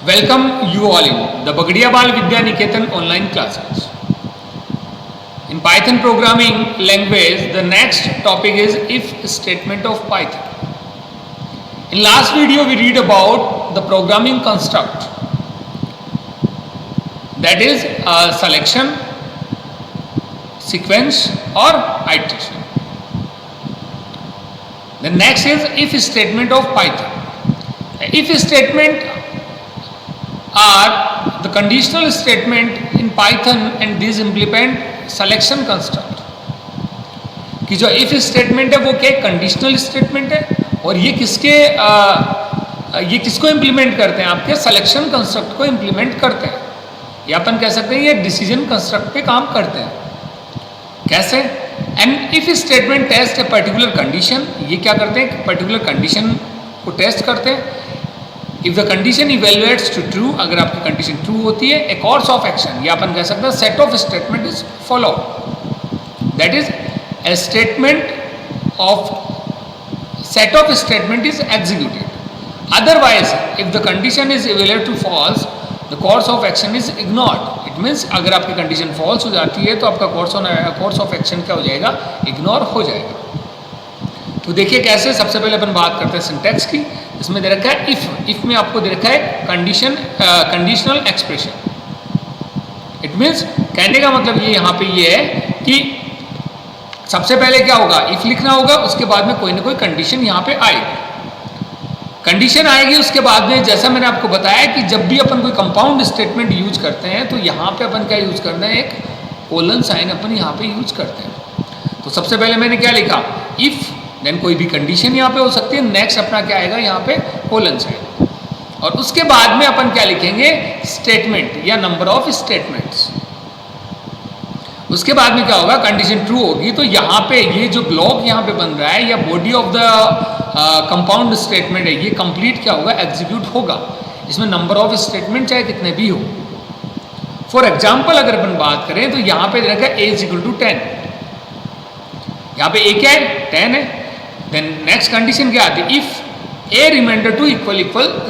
Welcome you all in the Bagadiya Bal Vidya Niketan online classes. In Python programming language, the next topic is if statement of Python. In last video we read about the programming construct, that is a selection, sequence or iteration. The next is if statement of Python. If statement are the conditional statement in Python and these implement selection construct. कि जो if statement है वो क्या conditional statement है और ये किसको implement करते हैं, आपके सिलेक्शन कंस्ट्रक्ट को इम्प्लीमेंट करते हैं, या अपन कह सकते हैं ये डिसीजन कंस्ट्रक्ट पे काम करते हैं. कैसे? And if statement test a particular condition, ये क्या करते हैं, पर्टिकुलर कंडीशन को टेस्ट करते हैं. If the condition evaluates to true, अगर आपकी कंडीशन ट्रू होती है, ए कोर्स ऑफ एक्शन, या अपन कह सकते हैं set of statement is follow, that is a statement of set of statement is executed. Otherwise if the condition is evaluate to false, the course of action is ignored. It means अगर आपकी condition false हो जाती है तो आपका course of action क्या हो जाएगा, इग्नोर हो जाएगा. तो देखिए कैसे. सबसे पहले अपन बात करते हैं सिंटैक्स की. इसमें दे रखा है इफ में आपको दे रखा है कंडीशनल एक्सप्रेशन. इट मीन्स कहने का मतलब ये यहाँ पे ये है कि सबसे पहले क्या होगा, इफ लिखना होगा, उसके बाद में कोई ना कोई कंडीशन यहाँ पे आएगी. कंडीशन आएगी, उसके बाद में जैसा मैंने आपको बताया कि जब भी अपन कोई कंपाउंड स्टेटमेंट यूज करते हैं तो यहाँ पे अपन क्या यूज करते हैं, एक कोलन साइन अपन यहाँ पे यूज करते हैं. तो सबसे पहले मैंने क्या लिखा, इफ, देन कोई भी कंडीशन यहाँ पे हो सकती है, नेक्स्ट अपना क्या आएगा यहाँ पे कोलन साइन, और उसके बाद में अपन क्या लिखेंगे, स्टेटमेंट या नंबर ऑफ स्टेटमेंट्स. उसके बाद में क्या होगा, कंडीशन ट्रू होगी तो यहाँ पे ये जो ब्लॉक यहाँ पे बन रहा है या body of the compound statement है, ये कंप्लीट क्या होगा, एग्जीक्यूट होगा. इसमें नंबर ऑफ स्टेटमेंट चाहे कितने भी हो. फॉर एग्जाम्पल अगर अपन बात करें तो यहाँ पे देखा ए इज इक्वल टू 10. यहाँ पे ए क्या है, 10 है. देन नेक्स्ट कंडीशन क्या आती है, if a reminder to equal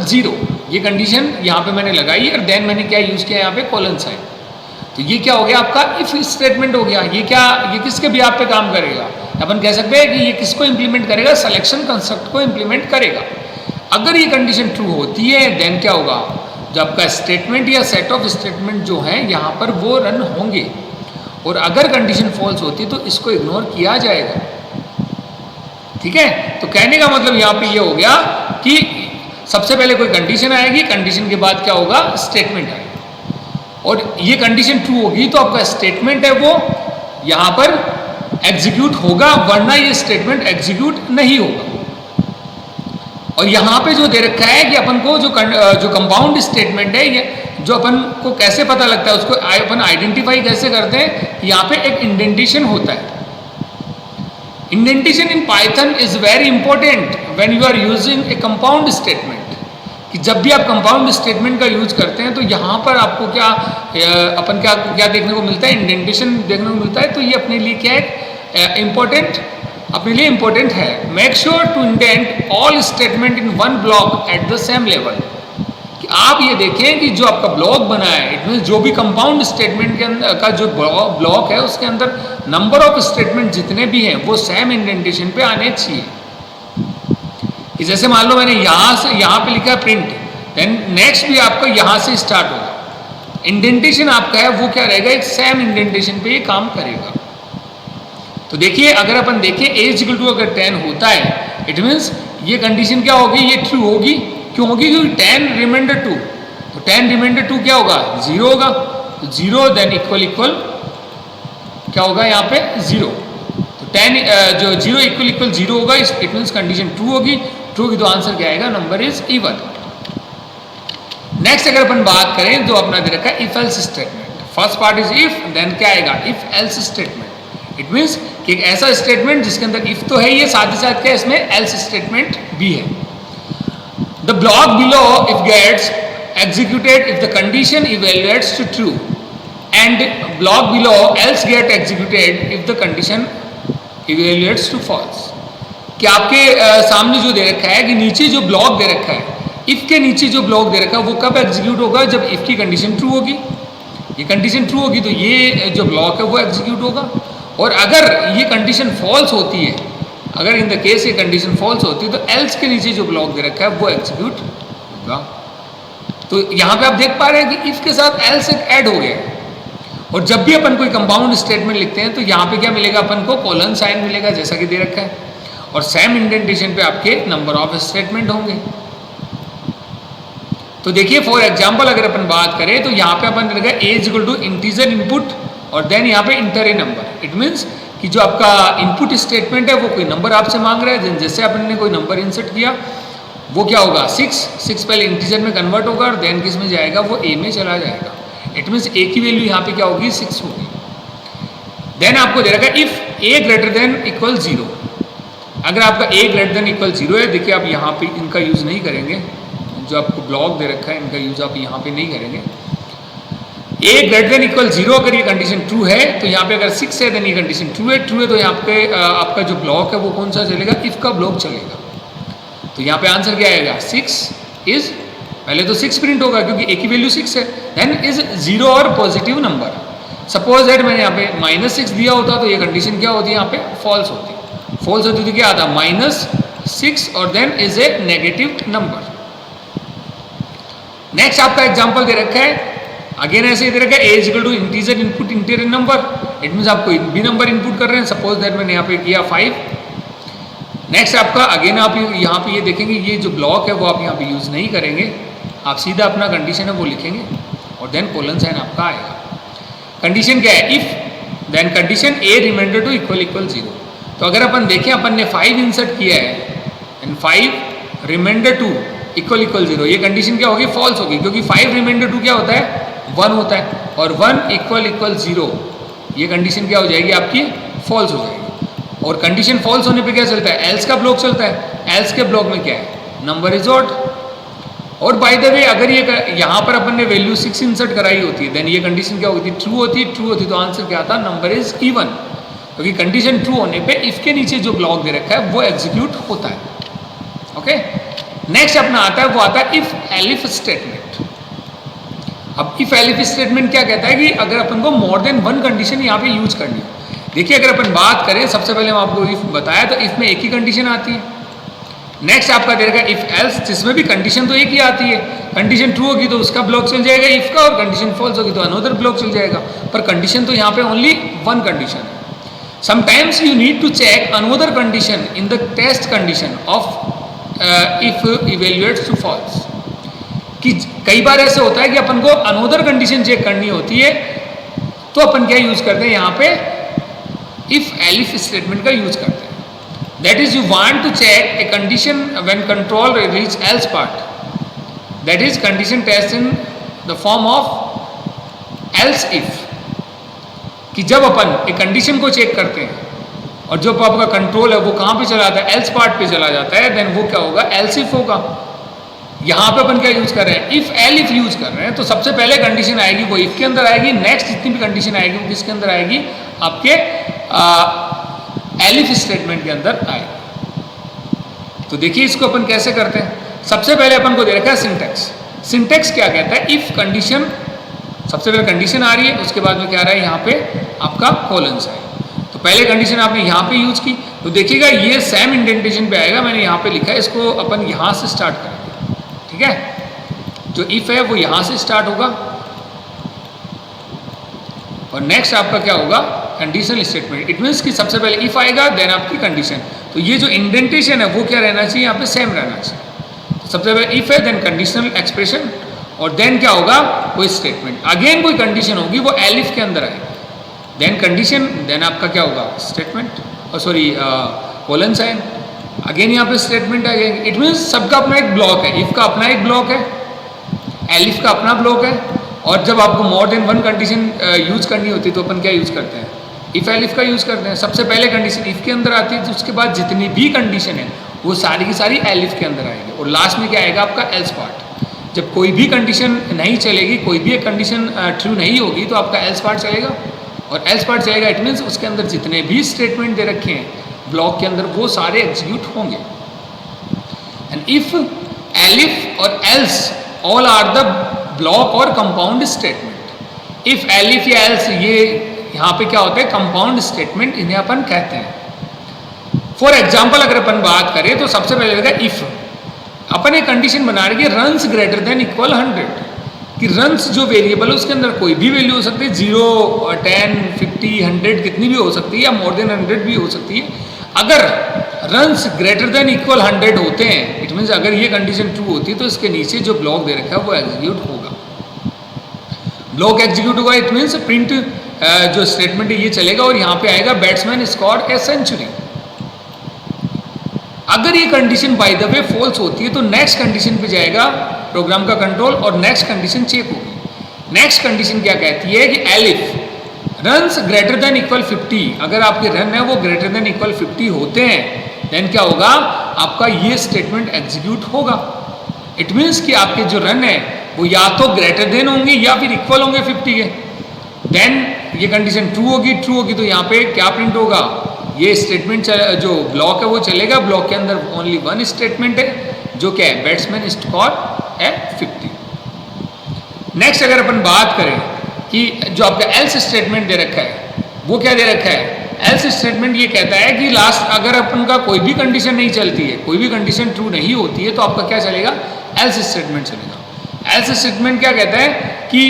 0. ये कंडीशन यहाँ पे मैंने लगाई और देन मैंने क्या यूज किया, यहाँ पे कोलन साइन. तो ये क्या हो गया आपका इफ स्टेटमेंट हो गया. ये किसके बिहाफ पे काम करेगा, अपन कह सकते हैं कि ये किसको इंप्लीमेंट करेगा, सिलेक्शन कंस्ट्रक्ट को इंप्लीमेंट करेगा. अगर ये कंडीशन ट्रू होती है देन क्या होगा, जो आपका स्टेटमेंट या सेट ऑफ स्टेटमेंट जो है यहाँ पर वो रन होंगे, और अगर कंडीशन फॉल्स होती है तो इसको इग्नोर किया जाएगा. ठीक है. तो कहने का मतलब यहाँ पे ये हो गया कि सबसे पहले कोई कंडीशन आएगी, कंडीशन के बाद क्या होगा, स्टेटमेंट आएगा, और ये कंडीशन ट्रू होगी तो आपका स्टेटमेंट है वो यहाँ पर एग्जीक्यूट होगा, वरना ये स्टेटमेंट एग्जीक्यूट नहीं होगा. और यहाँ पे जो दे रखा है कि अपन को जो कंपाउंड स्टेटमेंट है, ये जो अपन को कैसे पता लगता है, उसको अपन आइडेंटिफाई कैसे करते हैं, यहाँ पे एक इंडेंटेशन होता है. Indentation in Python is very important when you are using a compound statement. कि जब भी आप कंपाउंड स्टेटमेंट का यूज करते हैं तो यहाँ पर आपको क्या देखने को मिलता है, इंडेंटेशन देखने को मिलता है. तो ये अपने लिए क्या है, अपने लिए इंपॉर्टेंट है. Make sure to indent all statement in one block at the same level. कि आप ये देखें कि जो आपका ब्लॉक बना है, इट मीन जो भी कंपाउंड स्टेटमेंट के अंदर का जो ब्लॉक है उसके अंदर नंबर ऑफ स्टेटमेंट जितने भी हैं वो सेम इंडेंटेशन पे आने चाहिए. कि जैसे मान लो मैंने यहाँ पे लिखा है प्रिंट, देन नेक्स्ट भी आपका यहाँ से स्टार्ट होगा. इंडेंटेशन आपका है वो क्या रहेगा, एक सेम इंडेंटेशन पे ये काम करेगा. तो देखिए अगर अपन देखें ए इज इक्वल टू अगर 10 होता है, इट मीन्स ये कंडीशन क्या होगी, ये ट्रू होगी. क्यों होगी, क्योंकि 10 रिमाइंडर 2, तो 10 रिमाइंडर 2 क्या होगा, 0 होगा. तो 0 देन इक्वल क्या होगा यहाँ पे 0. तो 10 जो 0 इक्वल 0 होगा, इट मीन्स कंडीशन ट्रू होगी. ट्रू की तो आंसर क्या आएगा, नंबर इज इवन. नेक्स्ट अगर अपन बात करें तो अपना दे रखा है if else statement. First part is if, then क्या आएगा, if else statement. It means कि एक ऐसा स्टेटमेंट जिसके अंदर इफ तो है, ये साथ ही साथ क्या इसमें एल्स स्टेटमेंट भी है. The block below if gets executed if the condition evaluates to true, and block below else get executed if the condition evaluates to false. कि आपके सामने जो दे रखा है कि नीचे जो ब्लॉक दे रखा है, इफ के नीचे जो ब्लॉक दे रखा है वो कब एग्जीक्यूट होगा, जब इफ की कंडीशन ट्रू होगी। ये कंडीशन ट्रू होगी तो ये जो ब्लॉक है वो एग्जीक्यूट होगा। और अगर ये कंडीशन फॉल्स होती है, अगर इन द केस ये कंडीशन फॉल्स होती है तो एल्स के नीचे जो ब्लॉक दे रखा है वो एग्जीक्यूट होगा। तो यहाँ पे आप देख पा रहे हैं कि इफ के साथ एल्स एक ऐड हो गया है। और जब भी अपन कोई कंपाउंड स्टेटमेंट लिखते हैं तो यहाँ पे क्या मिलेगा अपन को, कोलन साइन मिलेगा जैसा कि दे रखा है, और सेम इंडेंटेशन पे आपके नंबर ऑफ स्टेटमेंट होंगे। तो देखिए फॉर एग्जांपल अगर अपन बात करें तो यहाँ पे अपन रहेगा a is equal to integer input और देन यहाँ पे enter a number. It means कि जो आपका इनपुट स्टेटमेंट है वो कोई नंबर आपसे मांग रहा है, जैसे अपन ने कोई नंबर इंसर्ट किया वो क्या होगा 6 पहले इंटीजर में कन्वर्ट होगा और देन किस में जाएगा, वो a में चला जाएगा। इट मीन्स a की वैल्यू यहाँ पे क्या होगी 6 होगी। देन आपको दे रखा है if a greater than equal 0। अगर आपका a ग्रेटर देन इक्वल 0 है, देखिए आप यहाँ पे इनका यूज़ नहीं करेंगे, जो आपको ब्लॉक दे रखा है इनका यूज़ आप यहाँ पे नहीं करेंगे। a ग्रेटर देन इक्वल 0 अगर ये कंडीशन ट्रू है तो यहाँ पे अगर 6 है देन ये कंडीशन ट्रू है तो यहाँ पे आपका जो ब्लॉक है वो कौन सा चलेगा, इफ का ब्लॉक चलेगा। तो यहाँ पे आंसर क्या आएगा, 6 इज, पहले तो 6 प्रिंट होगा क्योंकि a की वैल्यू 6 है, देन इज 0 और पॉजिटिव नंबर। सपोज दैट मैंने यहाँ पे -6 दिया होता तो ये कंडीशन क्या होती है, यहाँ पे फॉल्स होती तो क्या आता -6 और then is a negative number. Next आपका एग्जांपल दे रखा है, अगेन ऐसे ही दे रखा है a is equal to integer input integer number. It means आप कोई भी नंबर इनपुट कर रहे हैं, सपोज दैट मैंने यहाँ पे किया 5। नेक्स्ट आपका अगेन आप यहाँ पे ये देखेंगे ये जो ब्लॉक है वो आप यहाँ पे यूज़ नहीं करेंगे, आप सीधा अपना कंडीशन है वो लिखेंगे और देन कोलन साइन आपका आएगा। कंडीशन क्या है, if then condition a remainder to equal 0। तो अगर अपन देखें अपन ने 5 इंसर्ट किया है एंड 5 रिमाइंडर टू इक्वल 0, ये कंडीशन क्या होगी, फॉल्स होगी क्योंकि 5 रिमाइंडर टू क्या होता है 1 होता है और 1 इक्वल 0, ये कंडीशन क्या हो जाएगी आपकी, फॉल्स हो जाएगी। और कंडीशन फॉल्स होने पे क्या चलता है, एल्स का ब्लॉक चलता है। एल्स के ब्लॉक में क्या है, नंबर इज ऑड। और बाय द वे अगर ये यहाँ पर अपन ने वैल्यू 6 इंसर्ट कराई होती है देन ये कंडीशन क्या होती है, ट्रू होती तो आंसर क्या आता, नंबर इज इवन। क्योंकि कंडीशन ट्रू होने पे इफ के नीचे जो ब्लॉक दे रखा है वो एग्जीक्यूट होता है। ओके, नेक्स्ट अपना आता है वो आता है इफ एलिफ स्टेटमेंट। अब इफ एलिफ स्टेटमेंट क्या कहता है कि अगर अपन को मोर देन 1 कंडीशन यहाँ पे यूज करनी हो। देखिए अगर अपन बात करें, सबसे पहले मैं आपको इफ बताया तो इफ में एक ही कंडीशन आती है। नेक्स्ट आपका दे रखा इफ एल्स, जिसमें भी कंडीशन तो एक ही आती है। कंडीशन ट्रू होगी तो उसका ब्लॉक चल जाएगा इफ का, और कंडीशन फॉल्स होगी तो अनदर ब्लॉक चल जाएगा। पर कंडीशन तो यहाँ पे ओनली 1 कंडीशन है। Sometimes you need to check another condition in the test condition of if evaluates to false. कि कई बार ऐसे होता है कि अपन को अनदर कंडीशन चेक करनी होती है तो अपन क्या यूज करते हैं, यहाँ पे इफ एलिफ स्टेटमेंट का यूज करते हैं। That is you want to check a condition when control reach else part, that is condition test in the form of else if. कि जब अपन एक कंडीशन को चेक करते हैं और जो आपका कंट्रोल है वो कहाँ पे चला जाता है, एल्स पार्ट पे चला जाता है, देन वो क्या होगा, एल्स इफ होगा। यहाँ पे अपन क्या यूज कर रहे हैं, इफ एलिफ यूज कर रहे हैं तो सबसे पहले कंडीशन आएगी वो इफ के अंदर आएगी, नेक्स्ट जितनी भी कंडीशन आएगी वो किसके अंदर आएगी, आपके एलिफ स्टेटमेंट के अंदर आएगी। तो देखिए इसको अपन कैसे करते हैं। सबसे पहले अपन को दे रखा है सिंटेक्स। सिंटेक्स क्या कहता है, इफ कंडीशन, सबसे पहले कंडीशन आ रही है, उसके बाद में क्या आ रहा है यहाँ पे आपका कोलन्स है। तो पहले कंडीशन आपने यहाँ पे यूज की तो देखिएगा ये सेम इंडेंटेशन पे आएगा, मैंने यहाँ पे लिखा है, इसको अपन यहाँ से स्टार्ट करेंगे। ठीक है, जो इफ है वो यहाँ से स्टार्ट होगा और नेक्स्ट आपका क्या होगा, कंडीशनल स्टेटमेंट। इट मीन्स कि सबसे पहले इफ आएगा देन आपकी कंडीशन। तो ये जो इंडेंटेशन है वो क्या रहना चाहिए, यहाँ पे सेम रहना चाहिए। तो सबसे पहले इफ है देन कंडीशनल एक्सप्रेशन और देन क्या होगा, कोई स्टेटमेंट। अगेन कोई कंडीशन होगी वो एलिफ के अंदर आएगी, देन कंडीशन, देन आपका क्या होगा, स्टेटमेंट, और सॉरी कोलन साइन, अगेन यहाँ पे स्टेटमेंट आ जाएंगे। इट मीन्स सबका अपना एक ब्लॉक है, इफ का अपना एक ब्लॉक है, एलिफ का अपना ब्लॉक है। और जब आपको मोर देन 1 कंडीशन यूज करनी होती है तो अपन क्या यूज करते हैं, इफ एलिफ का यूज करते हैं। सबसे पहले कंडीशन इफ के अंदर आती है तो उसके बाद जितनी भी कंडीशन है वो सारी की सारी एलिफ के अंदर आएगी और लास्ट में क्या आएगा आपका एल्स पार्ट। जब कोई भी कंडीशन नहीं चलेगी, कोई भी एक कंडीशन ट्रू नहीं होगी तो आपका एल्स पार्ट चलेगा और एल्स पार्ट चलेगा। इट मीन्स उसके अंदर जितने भी स्टेटमेंट दे रखे हैं ब्लॉक के अंदर वो सारे एग्जीक्यूट होंगे। एंड इफ एलिफ और else all are the block और कंपाउंड स्टेटमेंट। इफ एलिफ या एल्स ये यहाँ पे क्या होते हैं, कंपाउंड स्टेटमेंट, इन्हें अपन कहते हैं। फॉर एग्जाम्पल अगर अपन बात करें तो सबसे पहले होगा इफ। अपन एक कंडीशन बना रहे हैं रन्स ग्रेटर देन इक्वल 100, कि रन्स जो वेरिएबल है उसके अंदर कोई भी वैल्यू हो सकती है, 0, 10, 50, 100 कितनी भी हो सकती है, या मोर देन 100 भी हो सकती है। अगर रन्स ग्रेटर देन इक्वल 100 होते हैं, इट मीन्स अगर ये कंडीशन ट्रू होती है तो इसके नीचे जो ब्लॉक दे रखा है वो एग्जीक्यूट होगा। ब्लॉक एग्जीक्यूट होगा, इट मीन्स प्रिंट जो स्टेटमेंट है ये चलेगा और यहाँ पे आएगा बैट्समैन स्कोर्ड ए सेंचुरी। अगर ये condition by the way false होती है तो नेक्स्ट कंडीशन पे जाएगा प्रोग्राम का कंट्रोल और नेक्स्ट कंडीशन चेक होगी। नेक्स्ट कंडीशन क्या कहती है कि elif runs greater than equal 50, अगर आपके रन है वो ग्रेटर देन इक्वल 50 होते हैं, देन क्या होगा, आपका ये स्टेटमेंट एग्जीक्यूट होगा। इट मीन्स कि आपके जो रन है वो या तो ग्रेटर देन होंगे या फिर इक्वल होंगे 50 के, देन ये कंडीशन ट्रू होगी तो यहाँ पे क्या प्रिंट होगा, ये स्टेटमेंट जो ब्लॉक है वो चलेगा। ब्लॉक के अंदर ओनली वन स्टेटमेंट है जो क्या है, बैट्समैन स्कोर है 50। नेक्स्ट अगर अपन बात करें कि जो आपका एल्स स्टेटमेंट दे रखा है वो क्या दे रखा है, एल्स स्टेटमेंट ये कहता है कि लास्ट अगर अपन का कोई भी कंडीशन नहीं चलती है, कोई भी कंडीशन ट्रू नहीं होती है तो आपका क्या चलेगा, एल्स स्टेटमेंट चलेगा। एल्स स्टेटमेंट क्या कहता है कि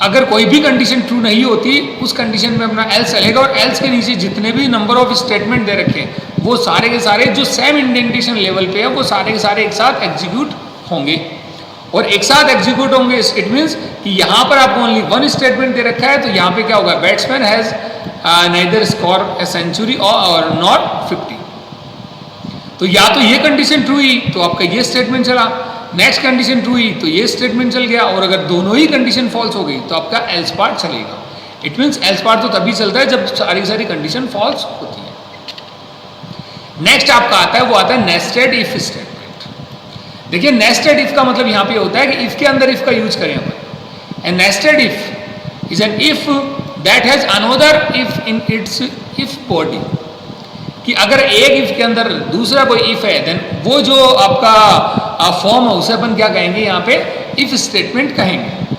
अगर कोई भी कंडीशन ट्रू नहीं होती उस कंडीशन में अपना एल्स चलेगा और एल्स के नीचे जितने भी नंबर ऑफ स्टेटमेंट दे रखे हैं वो सारे के सारे जो सेम इंडेंटेशन लेवल पे है वो सारे के सारे एक साथ एग्जीक्यूट होंगे। और एक साथ एग्जीक्यूट होंगे इट मीन्स कि यहाँ पर आपको ओनली वन स्टेटमेंट दे रखा है तो यहाँ पे क्या होगा, batsman has neither score a century और नॉट 50। तो या तो ये कंडीशन ट्रू हुई तो आपका ये स्टेटमेंट चला, नेक्स्ट कंडीशन ट्रू हुई तो ये स्टेटमेंट चल गया, और अगर दोनों ही कंडीशन फॉल्स हो गई तो आपका एल्स पार्ट चलेगा। इट मीन्स एल्स पार्ट तो तभी चलता है जब सारी कंडीशन फॉल्स होती है। नेक्स्ट आपका आता है वो आता है नेस्टेड इफ स्टेटमेंट। देखिए नेस्टेड इफ का मतलब यहाँ पे होता है कि इफ के अंदर इफ का यूज करें अपन। And nested if is an if that has another if in its if body, कि अगर एक इफ के अंदर दूसरा कोई इफ है देन वो जो आपका फॉर्म है उसे अपन क्या कहेंगे, यहाँ पे इफ स्टेटमेंट कहेंगे।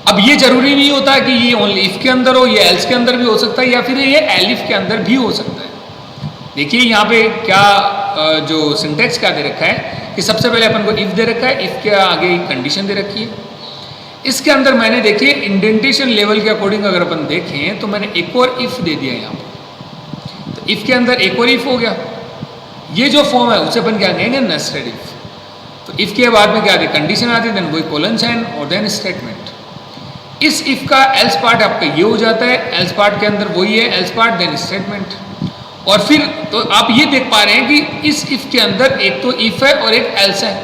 अब ये जरूरी नहीं होता कि ये ओनली इफ के अंदर हो, ये एल्स के अंदर भी हो सकता है या फिर ये एलिफ के अंदर भी हो सकता है। देखिए यहाँ पे क्या जो सिंटेक्स क्या दे रखा है कि सबसे पहले अपन को इफ दे रखा है, इफ के आगे कंडीशन दे रखी है। इसके अंदर मैंने देखिए इंडेंटेशन लेवल के अकॉर्डिंग अगर अपन देखें तो मैंने एक और इफ दे दिया यहाँ पर, तो इफ के अंदर एक और इफ हो गया। ये जो फॉर्म है उसे अपन क्या कहेंगे, नेस्टेड इफ। तो इफ के बाद में क्या आती है, कंडीशन आती है, देन वही कोलन साइन और देन स्टेटमेंट। इस इफ का एल्स पार्ट आपका ये हो जाता है, एल्स पार्ट के अंदर वही है एल्स पार्ट देन स्टेटमेंट। और फिर तो आप ये देख पा रहे हैं कि इस इफ के अंदर एक तो इफ है और एक एल्स है।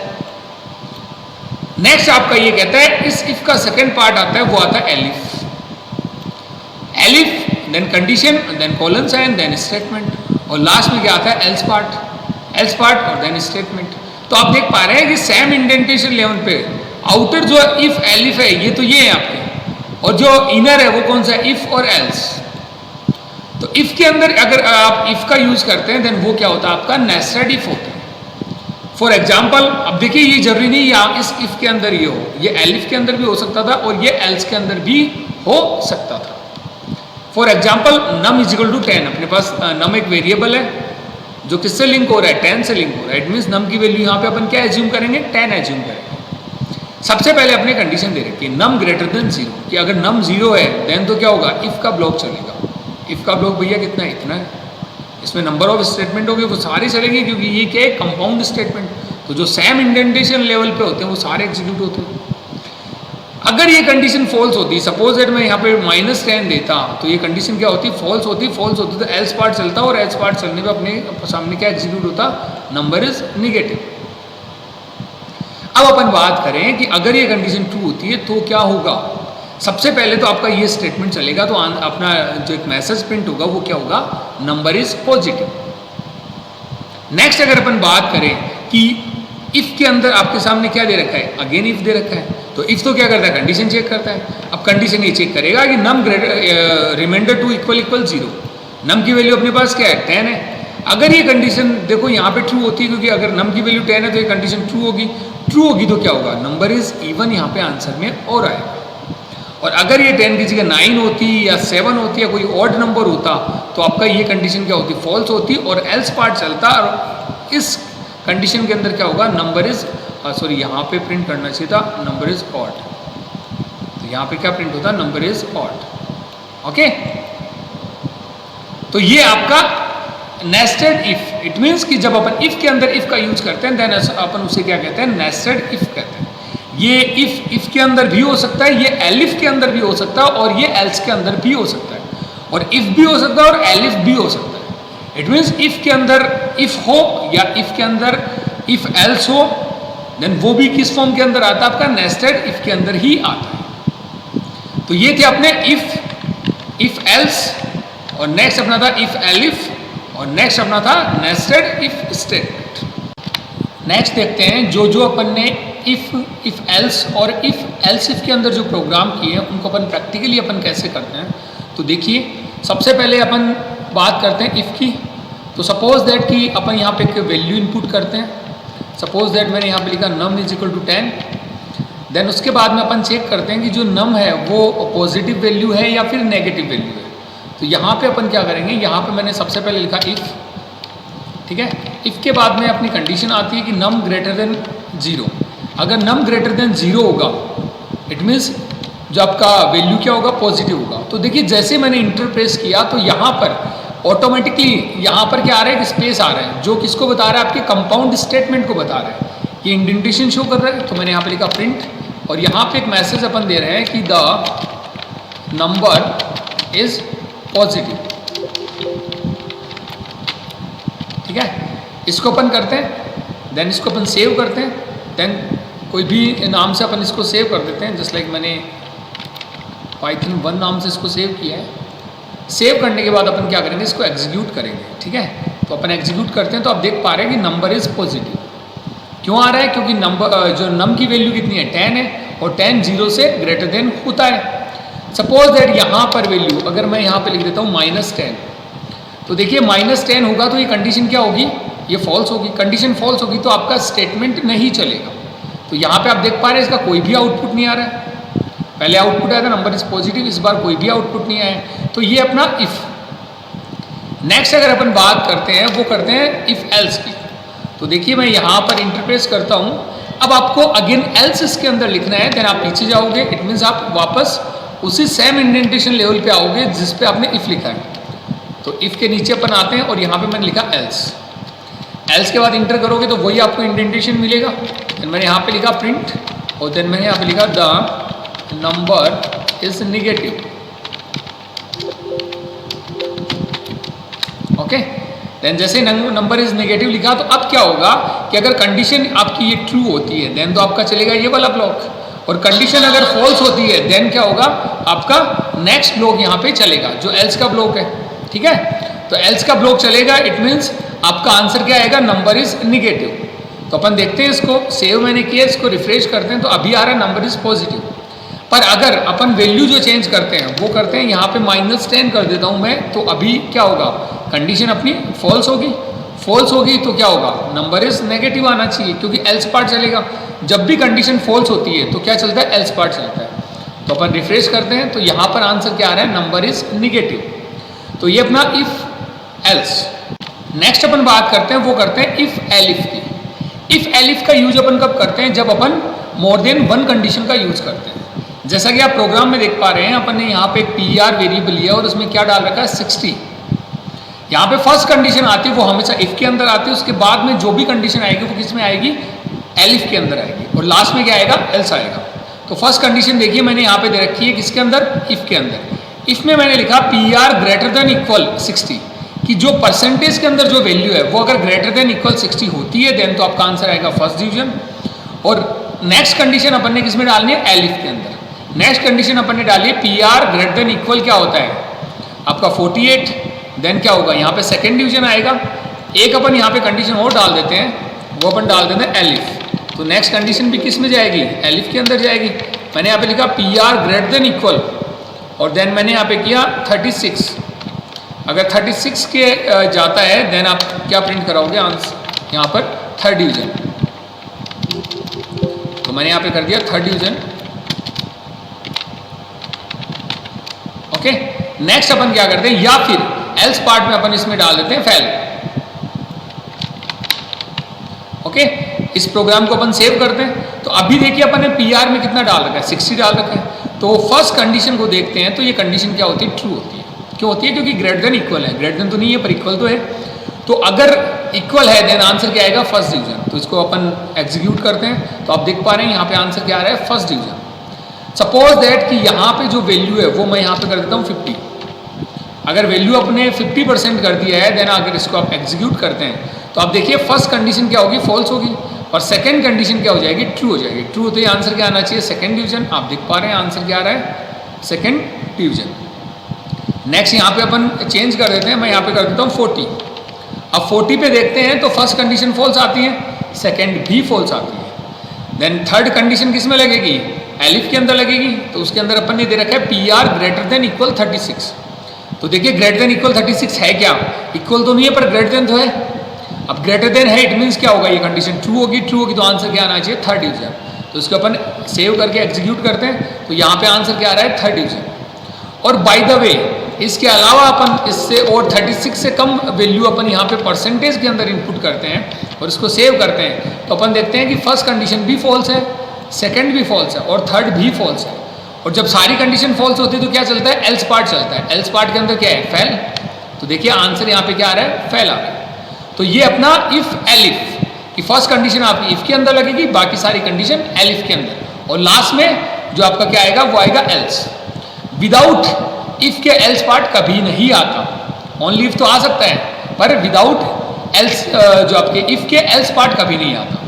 नेक्स्ट आपका ये कहता है इस इफ का सेकंड पार्ट आता है वो आता है elif. Elif then condition then colon sign then statement, और लास्ट में क्या आता है एल्स पार्ट और देन स्टेटमेंट। तो आप देख पा रहे हैं कि सेम इंडेंटेशन लेवल पे आउटर जो इफ एलिफ है ये तो ये है आपके, और जो इनर है वो कौन सा है, इफ और एल्स। तो इफ के अंदर अगर आप इफ का यूज करते हैं देन वो क्या होता है, आपका नेस्टेड इफ होता है। फॉर एग्जाम्पल अब देखिए ये जरूरी नहीं यहाँ इस इफ के अंदर ये हो, ये एलिफ के अंदर भी हो सकता था और ये एल्स के अंदर भी हो सकता था। For example num is equal to 10, अपने पास नम एक वेरिएबल है जो किससे लिंक हो रहा है, 10 से लिंक हो रहा है। इट मीन्स नम की वैल्यू यहाँ पे अपन क्या एज्यूम करेंगे, 10 एज्यूम करेंगे। सबसे पहले अपने कंडीशन दे रखी है नम ग्रेटर देन 0, कि अगर नम 0 है देन तो क्या होगा, इफ का ब्लॉक चलेगा। इफ का ब्लॉक भैया कितना है, इतना है। इसमें नंबर ऑफ स्टेटमेंट होंगे वो सारे चलेंगे क्योंकि ये क्या है, कंपाउंड स्टेटमेंट। तो जो सेम इंडेंटेशन लेवल पे होते हैं वो सारे एग्जीक्यूट होते हैं। अगर ये कंडीशन फॉल्स होती, सपोज दैट मैं यहाँ पे -10 देता तो ये कंडीशन क्या होती, फॉल्स होती तो एल्स पार्ट चलता, और एल्स पार्ट चलने पे अपने सामने क्या एग्जीक्यूट होता, नंबर इज नेगेटिव। अब अपन बात करें कि अगर ये कंडीशन ट्रू होती है तो क्या होगा। सबसे पहले तो आपका ये स्टेटमेंट चलेगा तो अपना जो एक मैसेज प्रिंट होगा वो क्या होगा, नंबर इज पॉजिटिव। नेक्स्ट अगर अपन बात करें कि इफ के अंदर आपके सामने क्या दे रखा है, अगेन इफ दे रखा है, तो इफ तो क्या करता है, कंडीशन चेक करता है। अब कंडीशन ये चेक करेगा कि नम रिमाइंडर टू इक्वल 0, नम की वैल्यू अपने पास क्या है, 10 है। अगर ये कंडीशन देखो यहाँ पे ट्रू होती है, क्योंकि अगर नम की वैल्यू 10 है तो ये कंडीशन ट्रू होगी। ट्रू होगी तो क्या होगा, नंबर इज इवन यहाँ पे आंसर में और आएगा। और अगर ये 10 की जगह 9 होती या 7 होती या कोई ऑड नंबर होता तो आपका ये कंडीशन क्या होती, फॉल्स होती और एल्स पार्ट चलता। और इस कंडीशन के अंदर क्या होगा, नंबर इज सॉरी यहाँ पे प्रिंट करना चाहिए था नंबर इज ऑड, तो यहाँ पे क्या प्रिंट होता, नंबर इज ऑड। ओके, तो ये आपका नेस्टेड इफ, इट मीन्स कि जब अपन इफ के अंदर इफ का यूज करते हैं देन अपन उसे क्या कहते हैं, नेस्टेड इफ कहते हैं। ये इफ के अंदर भी हो सकता है, ये एलिफ के अंदर भी हो सकता है और ये एल्स के अंदर भी हो सकता है, और इफ भी हो सकता है और एलिफ भी हो सकता है। इट मीन्स इफ के अंदर इफ हो या इफ के अंदर इफ एल्स हो, देन वो भी किस फॉर्म के अंदर आता है, आपका नेस्टेड इफ के अंदर ही आता है। तो ये थे अपने इफ एल्स, और नेक्स्ट अपना था इफ एलिफ, और नेक्स्ट अपना था नेस्टेड इफ स्टेटमेंट। नेक्स्ट देखते हैं जो अपन ने इफ एल्स और इफ एल्स इफ के अंदर जो प्रोग्राम किए हैं उनको अपन प्रैक्टिकली अपन कैसे करते हैं। तो देखिए, सबसे पहले अपन बात करते हैं इफ की। तो सपोज दैट कि अपन यहाँ पे एक वैल्यू इनपुट करते हैं। सपोज दैट मैंने यहाँ पे लिखा num is equal to 10। Then उसके बाद में अपन चेक करते हैं कि जो नम है वो पॉजिटिव वैल्यू है या फिर नेगेटिव वैल्यू है। तो यहाँ पे अपन क्या करेंगे, यहाँ पे मैंने सबसे पहले लिखा इफ, ठीक है। इफ के बाद में अपनी कंडीशन आती है कि नम ग्रेटर देन 0। अगर नम ग्रेटर देन 0 होगा इट मीन्स जो आपका वैल्यू क्या होगा, पॉजिटिव होगा। तो देखिए जैसे मैंने इंटर प्रेस किया तो यहाँ पर ऑटोमेटिकली यहाँ पर क्या आ रहा है, स्पेस आ रहा है, जो किसको बता रहा है, आपके कंपाउंड स्टेटमेंट को बता रहा है। ये इंडेंटेशन शो कर रहा है। तो मैंने यहाँ पे लिखा प्रिंट, और यहाँ पे एक मैसेज अपन दे रहे हैं कि द नंबर इज पॉजिटिव, ठीक है। इसको अपन करते हैं, देन इसको अपन सेव करते हैं, देन कोई भी नाम से अपन इसको सेव कर देते हैं। जस्ट लाइक मैंने पाइथन 1 नाम से इसको सेव किया है। सेव करने के बाद अपन क्या करेंगे, इसको एग्जीक्यूट करेंगे, ठीक है। तो अपन एग्जीक्यूट करते हैं तो आप देख पा रहे हैं कि नंबर इज पॉजिटिव। क्यों आ रहा है, क्योंकि नंबर जो नम की वैल्यू कितनी है, 10 है, और 10 0 से ग्रेटर देन होता है। सपोज दैट यहाँ पर वैल्यू अगर मैं यहाँ पे लिख देता हूँ -10, तो देखिए -10 होगा तो ये कंडीशन क्या होगी, ये फॉल्स होगी। कंडीशन फॉल्स होगी तो आपका स्टेटमेंट नहीं चलेगा। तो यहाँ पे आप देख पा रहे हैं इसका कोई भी आउटपुट नहीं आ रहा है। पहले आउटपुट आया था नंबर इज पॉजिटिव, इस बार कोई भी आउटपुट नहीं आया। तो ये अपना इफ। नेक्स्ट अगर अपन बात करते हैं वो करते हैं इफ एल्स की। तो देखिए मैं यहाँ पर इंटरप्रेस करता हूँ। अब आपको अगेन एल्स इसके अंदर लिखना है, देन आप पीछे जाओगे, इट मीन्स आप वापस उसी सेम इंडेंटेशन लेवल पे आओगे जिस पे आपने इफ लिखा है। तो इफ के नीचे अपन आते हैं और यहाँ पे मैंने लिखा एल्स। एल्स के बाद इंटर करोगे तो वही आपको इंडेंटेशन मिलेगा। देन मैंने यहाँ पे लिखा प्रिंट, और देन मैंने यहाँ पे लिखा the number is negative. Okay, then जैसे नंबर इज नेगेटिव लिखा तो अब क्या होगा कि अगर कंडीशन आपकी ये ट्रू होती है देन तो आपका चलेगा ये वाला ब्लॉक, और कंडीशन अगर फॉल्स होती है देन क्या होगा, आपका नेक्स्ट ब्लॉक यहाँ पे चलेगा जो एल्स का ब्लॉक है, ठीक है। तो एल्स का ब्लॉक चलेगा, इट मीन्स आपका आंसर क्या आएगा, नंबर इज नेगेटिव। तो अपन देखते हैं इसको, सेव मैंने किया, इसको रिफ्रेश करते हैं तो अभी आ रहा है नंबर इज पॉजिटिव। पर अगर अपन वैल्यू जो चेंज करते हैं वो करते हैं यहाँ पे -10 कर देता हूँ मैं, तो अभी क्या होगा, कंडीशन अपनी फॉल्स होगी। फॉल्स होगी तो क्या होगा, नंबर इज नेगेटिव आना चाहिए, क्योंकि एल्स पार्ट चलेगा। जब भी कंडीशन फॉल्स होती है तो क्या चलता है, एल्स पार्ट चलता है। तो अपन रिफ्रेश करते हैं तो यहाँ पर आंसर क्या आ रहा है, नंबर इज नेगेटिव। तो ये अपना इफ एल्स। नेक्स्ट अपन बात करते हैं वो करते हैं इफ एलिफ की। इफ एलिफ का यूज अपन कब करते हैं, जब अपन मोर देन 1 कंडीशन का यूज करते हैं। जैसा कि आप प्रोग्राम में देख पा रहे हैं, अपन ने यहाँ पे एक PR वेरिएबल लिया और उसमें क्या डाल रखा है, 60। यहाँ पे फर्स्ट कंडीशन आती है वो हमेशा इफ के अंदर आती है, उसके बाद में जो भी कंडीशन आएगी वो किस में आएगी, एलिफ के अंदर आएगी, और लास्ट में क्या आएगा, एल्स आएगा। तो फर्स्ट कंडीशन देखिए मैंने यहाँ पे दे रखी है किसके अंदर, इफ के अंदर। इफ में मैंने लिखा PR ग्रेटर देन इक्वल 60, कि जो परसेंटेज के अंदर जो वैल्यू है वो अगर ग्रेटर देन इक्वल 60 होती है देन तो आपका आंसर आएगा फर्स्ट डिवीजन। और नेक्स्ट कंडीशन अपन ने किसमें डालनी है, एलिफ के अंदर। नेक्स्ट कंडीशन अपन ने डाली है PR ग्रेटर देन इक्वल क्या होता है आपका 48, देन क्या होगा, यहाँ पे सेकेंड डिवीजन आएगा। एक अपन यहाँ पे कंडीशन और डाल देते हैं, वो अपन डाल देते हैं एलिफ। तो नेक्स्ट कंडीशन भी किस में जाएगी, एलिफ के अंदर जाएगी। मैंने यहाँ पे लिखा PR ग्रेटर देन इक्वल, और देन मैंने यहाँ पे किया 36। अगर 36 के जाता है देन आप क्या प्रिंट कराओगे आंसर यहाँ पर थर्ड डिवीजन। तो मैंने यहाँ पे कर दिया थर्ड डिवीजन। ओके, नेक्स्ट अपन क्या करते हैं, या फिर एल्स पार्ट में अपन इसमें डाल देते हैं फेल। ओके, इस प्रोग्राम को अपन सेव करते हैं। तो अभी देखिए अपन ने पीआर में कितना डाल रखा है, 60 डाल रखा है। तो फर्स्ट कंडीशन को देखते हैं, तो ये कंडीशन क्या होती है, ट्रू होती है। क्यों होती है, क्योंकि ग्रेटर देन इक्वल है, ग्रेटर देन तो नहीं है पर इक्वल तो है। तो अगर इक्वल है देन आंसर क्या आएगा, फर्स्ट डिवीजन। तो इसको अपन एग्जीक्यूट करते हैं। तो आप देख पा रहे हैं यहाँ पे आंसर क्या आ रहा है, फर्स्ट डिवीजन। सपोज दैट कि यहाँ पे जो वैल्यू है वो मैं यहाँ पे कर देता हूँ 50। अगर वैल्यू अपने 50% कर दिया है देन अगर इसको आप एग्जीक्यूट करते हैं तो आप देखिए फर्स्ट कंडीशन क्या होगी, फॉल्स होगी, और सेकंड कंडीशन क्या हो जाएगी, ट्रू हो जाएगी। ट्रू होते ही आंसर क्या आना चाहिए, सेकंड डिवीजन। आप देख पा रहे हैं आंसर क्या आ रहा है, सेकंड डिवीजन। नेक्स्ट यहाँ पे अपन चेंज कर देते हैं, मैं यहाँ पे कर देता हूँ 40। अब 40 पे देखते हैं तो फर्स्ट कंडीशन फॉल्स आती है, सेकंड भी फॉल्स आती है। देन थर्ड कंडीशन किस में लगेगी, एलिफ के अंदर लगेगी। तो उसके अंदर अपन ने दे रखा है P R greater than equal 36। तो देखिए ग्रेटर देन इक्वल 36 है क्या, इक्वल तो नहीं है पर ग्रेटर देन तो है। अब ग्रेटर देन है इट मीन्स क्या होगा, ये कंडीशन ट्रू होगी। ट्रू होगी तो आंसर क्या आना चाहिए, थर्ड डिवीजन। तो इसको अपन सेव करके एग्जीक्यूट करते हैं। तो यहाँ पे आंसर क्या आ रहा है, थर्ड डिवीजन। और बाय द वे इसके अलावा अपन इससे और 36 से कम वैल्यू अपन यहाँ पे परसेंटेज के अंदर इनपुट करते हैं और इसको सेव करते हैं। तो अपन देखते हैं कि फर्स्ट कंडीशन भी फॉल्स है, सेकंड भी फॉल्स है और थर्ड भी फॉल्स है। और जब सारी कंडीशन फॉल्स होती है तो क्या चलता है, एल्स पार्ट चलता है। एल्स पार्ट के अंदर क्या है, फेल। तो देखिए आंसर यहाँ पे क्या आ रहा है, फेल आ रहा है। तो ये अपना इफ एलिफ की फर्स्ट कंडीशन आपकी इफ के अंदर लगेगी, बाकी सारी कंडीशन एलिफ के अंदर, और लास्ट में जो आपका क्या आएगा वो आएगा एल्स। विदाउट इफ के एल्स पार्ट कभी नहीं आता। ओनली इफ तो आ सकता है पर विदाउट एल्स जो आपके इफ के एल्स पार्ट कभी नहीं आता।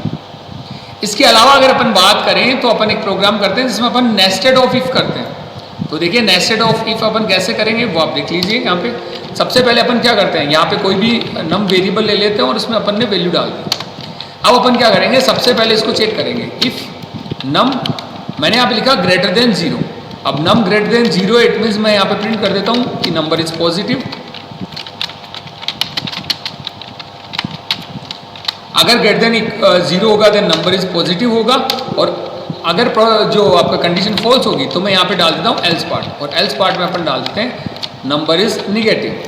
इसके अलावा अगर अपन बात करें तो अपन एक प्रोग्राम करते हैं जिसमें अपन नेस्टेड ऑफ इफ करते हैं। तो देखिए नेस्टेड ऑफ इफ अपन कैसे करेंगे वो आप देख लीजिए। यहाँ पे सबसे पहले अपन क्या करते हैं, यहाँ पे कोई भी नम वेरिएबल ले लेते हैं और उसमें अपन ने वैल्यू डाल दी। अब अपन क्या करेंगे, सबसे पहले इसको चेक करेंगे, इफ नम मैंने यहाँ पे लिखा ग्रेटर देन 0। अब नम ग्रेटर देन 0 इट मीन्स मैं यहाँ पे प्रिंट कर देता हूँ कि नंबर इज पॉजिटिव। अगर ग्रेटर देन 0 होगा देन नंबर इज पॉजिटिव होगा, और अगर जो आपका कंडीशन फॉल्स होगी तो मैं यहाँ पे डाल देता हूँ एल्स पार्ट, और एल्स पार्ट में अपन डाल देते हैं नंबर इज निगेटिव।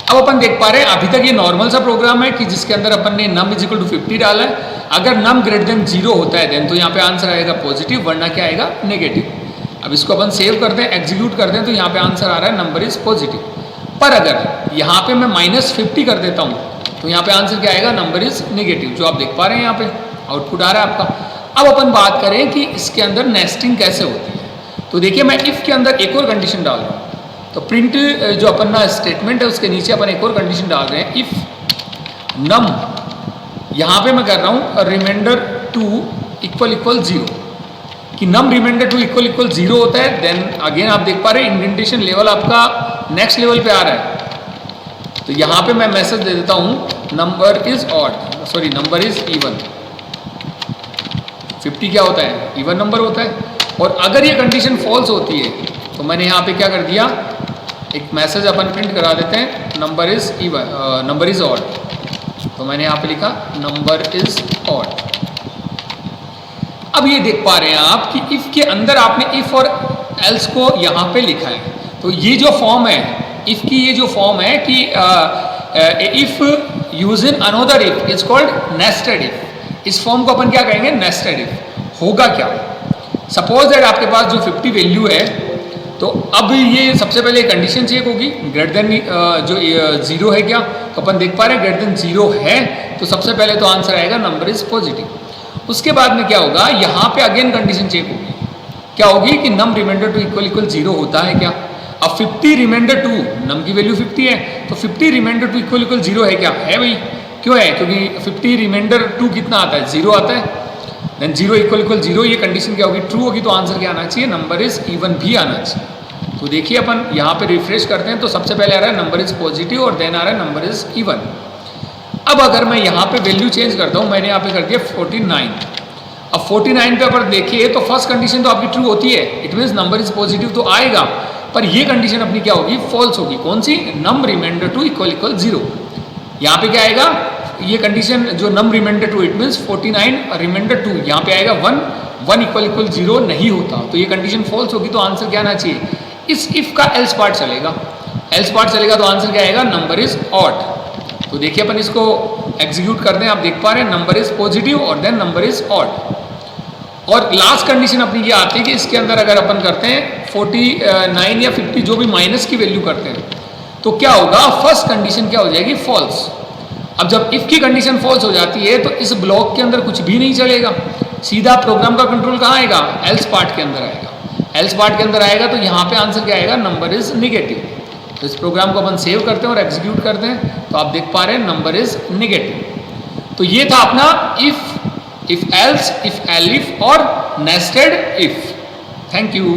अब अपन देख पा रहे हैं अभी तक ये नॉर्मल सा प्रोग्राम है कि जिसके अंदर अपन ने नम इज इक्वल टू 50 डाला है। अगर नम ग्रेटर देन 0 होता है देन तो यहाँ पे आंसर आएगा पॉजिटिव, वरना क्या आएगा, नेगेटिव। अब इसको अपन सेव करते हैं, एग्जीक्यूट करते हैं, तो यहाँ पे आंसर आ रहा है नंबर इज पॉजिटिव। पर अगर यहाँ पे मैं -50 कर देता हूँ तो यहाँ पे आंसर क्या आएगा, नंबर इज नेगेटिव, जो आप देख पा रहे हैं यहाँ पे आउटपुट आ रहा है आपका। अब अपन बात करें कि इसके अंदर नेस्टिंग कैसे होती है। तो देखिए मैं इफ के अंदर एक और कंडीशन डाल रहा हूँ। तो प्रिंट जो अपन ना स्टेटमेंट है उसके नीचे अपन एक और कंडीशन डाल रहे हैं, इफ नम, यहाँ पे मैं कर रहा हूँ रिमाइंडर 2 इक्वल 0, कि नम रिमाइंडर 2 इक्वल 0 होता है। देन अगेन आप देख पा रहे हैं इंडेंटेशन लेवल आपका नेक्स्ट लेवल पे आ रहा है। तो यहाँ पे मैं मैसेज दे देता हूँ number is odd, sorry number is even. 50 क्या होता है, इवन नंबर होता है। और अगर ये कंडीशन फॉल्स होती है तो मैंने यहाँ पे क्या कर दिया, एक मैसेज अपन प्रिंट करा देते हैं number is even, number is odd. तो मैंने यहाँ पे लिखा नंबर इज ऑड। अब ये देख पा रहे हैं आप कि इफ के अंदर आपने इफ और एल्स को यहाँ पे लिखा है। तो ये जो फॉर्म है इफ की, ये जो फॉर्म है कि if use in another if is called nested if. इस फॉर्म को अपन क्या कहेंगे, नेस्टेड इफ। होगा क्या, सपोज दैट आपके पास जो 50 वैल्यू है, तो अब ये सबसे पहले कंडीशन चेक होगी, ग्रेटर देन जो 0 है क्या। तो अपन देख पा रहे हैं ग्रेटर देन 0 है, तो सबसे पहले तो आंसर आएगा नंबर इज पॉजिटिव। उसके बाद में क्या होगा, यहाँ पे अगेन कंडीशन चेक होगी, क्या होगी कि नम रिमाइंडर 2 इक्वल 0 होता है क्या। अब 50 रिमाइंडर 2, नम की वैल्यू 50 है, तो 50 रिमाइंडर 2 इक्वल 0 है क्या, है भाई। क्यों है, क्योंकि 50 रिमाइंडर 2 कितना आता है, 0 आता है। देन 0 इक्वल 0, ये कंडीशन क्या होगी, ट्रू होगी, तो आंसर क्या आना चाहिए, नंबर इज इवन भी आना चाहिए। तो देखिए अपन यहाँ पे रिफ्रेश करते हैं तो सबसे पहले आ रहा है नंबर इज पॉजिटिव और देन आ रहा है नंबर इज इवन। अब अगर मैं यहाँ पे वैल्यू चेंज करता हूँ, मैंने यहाँ पे कर दिया 49। अब 49 पे अगर देखिए तो फर्स्ट कंडीशन तो आपकी ट्रू होती है, it means number is positive तो आएगा, पर ये कंडीशन अपनी क्या होगी, फॉल्स होगी। कौन सी, नम रिमाइंडर टू इक्वल 0। यहाँ पे क्या आएगा, ये कंडीशन जो num remainder two, it means 49 remainder 2, यहाँ पे आएगा 1 इक्वल 0 नहीं होता, तो ये कंडीशन फॉल्स होगी। तो आंसर क्या आना चाहिए, इस इफ का एल्स पार्ट चलेगा, एल्स पार्ट चलेगा तो आंसर क्या आएगा, नंबर इज ऑड। तो देखिए अपन इसको एग्जीक्यूट करते हैं, आप देख पा रहे हैं नंबर इज पॉजिटिव और देन नंबर इज ऑड। और लास्ट कंडीशन अपनी ये आती है कि इसके अंदर अगर अपन करते हैं 49 या 50 जो भी माइनस की वैल्यू करते हैं तो क्या होगा, फर्स्ट कंडीशन क्या हो जाएगी, फॉल्स। अब जब इफ की कंडीशन फॉल्स हो जाती है तो इस ब्लॉक के अंदर कुछ भी नहीं चलेगा, सीधा प्रोग्राम का कंट्रोल कहाँ आएगा, एल्स पार्ट के अंदर आएगा। एल्स पार्ट के अंदर आएगा तो यहाँ पे आंसर क्या आएगा, नंबर इज निगेटिव। तो इस प्रोग्राम को अपन सेव करते हैं और एग्जीक्यूट करते हैं, तो आप देख पा रहे हैं नंबर इज निगेटिव। तो ये था अपना इफ एल्स, इफ एलिफ और नेस्टेड इफ। Thank you.